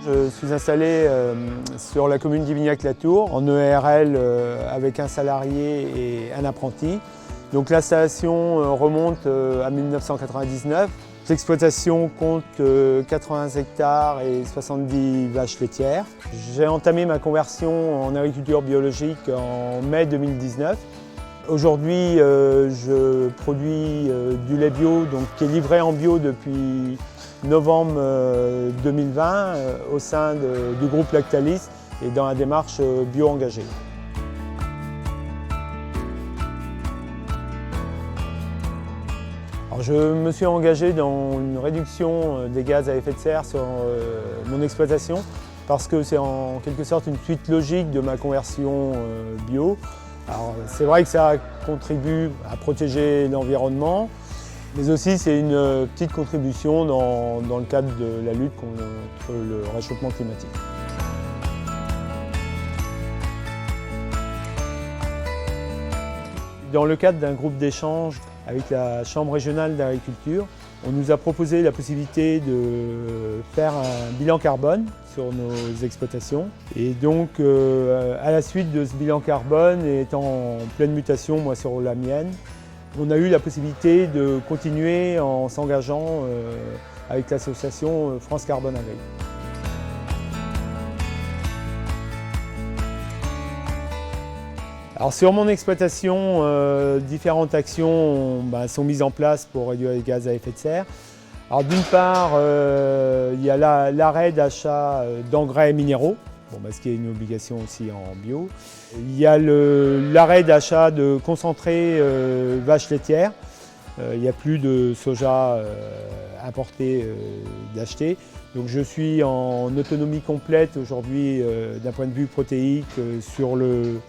Je suis installé sur la commune d'Ivignac-la-Tour en ERL avec un salarié et un apprenti. Donc l'installation remonte à 1999. L'exploitation compte 80 hectares et 70 vaches laitières. J'ai entamé ma conversion en agriculture biologique en mai 2019. Aujourd'hui, je produis du lait bio qui est livré en bio depuis novembre 2020 au sein du groupe Lactalis et dans la démarche bio engagée. Alors, je me suis engagé dans une réduction des gaz à effet de serre sur mon exploitation parce que c'est en quelque sorte une suite logique de ma conversion bio. C'est vrai que ça contribue à protéger l'environnement, mais aussi c'est une petite contribution dans le cadre de la lutte contre le réchauffement climatique. Dans le cadre d'un groupe d'échange avec la Chambre régionale d'agriculture, on nous a proposé la possibilité de faire un bilan carbone sur nos exploitations. Et donc, à la suite de ce bilan carbone, et étant en pleine mutation, moi sur la mienne, on a eu la possibilité de continuer en s'engageant avec l'association France Carbone Agri. Alors sur mon exploitation, différentes actions sont mises en place pour réduire les gaz à effet de serre. Alors d'une part, il y a l'arrêt d'achat d'engrais minéraux, ce qui est une obligation aussi en bio. Il y a l'arrêt d'achat de concentrés vaches laitières. Il n'y a plus de soja importé d'acheter. Donc je suis en autonomie complète aujourd'hui d'un point de vue protéique sur le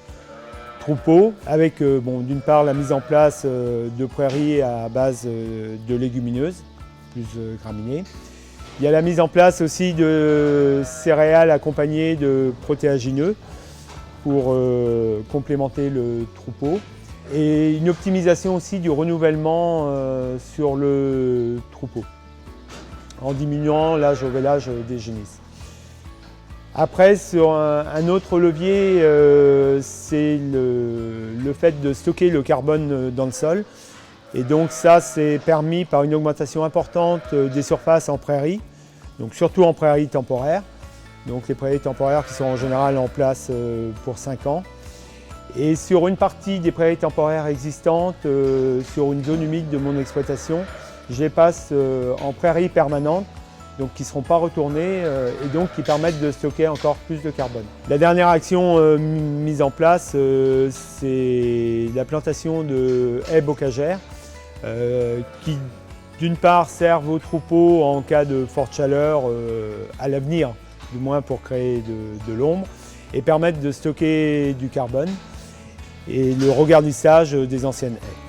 troupeau, avec d'une part la mise en place de prairies à base de légumineuses, plus graminées. Il y a la mise en place aussi de céréales accompagnées de protéagineux pour complémenter le troupeau. Et une optimisation aussi du renouvellement sur le troupeau, en diminuant l'âge au vélage des génisses. Après, sur un autre levier, c'est le fait de stocker le carbone dans le sol. Et donc ça, c'est permis par une augmentation importante des surfaces en prairies, donc surtout en prairies temporaires. Donc les prairies temporaires qui sont en général en place pour 5 ans. Et sur une partie des prairies temporaires existantes, sur une zone humide de mon exploitation, je les passe en prairies permanentes, donc qui ne seront pas retournées et donc qui permettent de stocker encore plus de carbone. La dernière action mise en place, c'est la plantation de haies bocagères qui, d'une part, servent aux troupeaux en cas de forte chaleur à l'avenir, du moins pour créer de l'ombre, et permettent de stocker du carbone et le regarnissage des anciennes haies.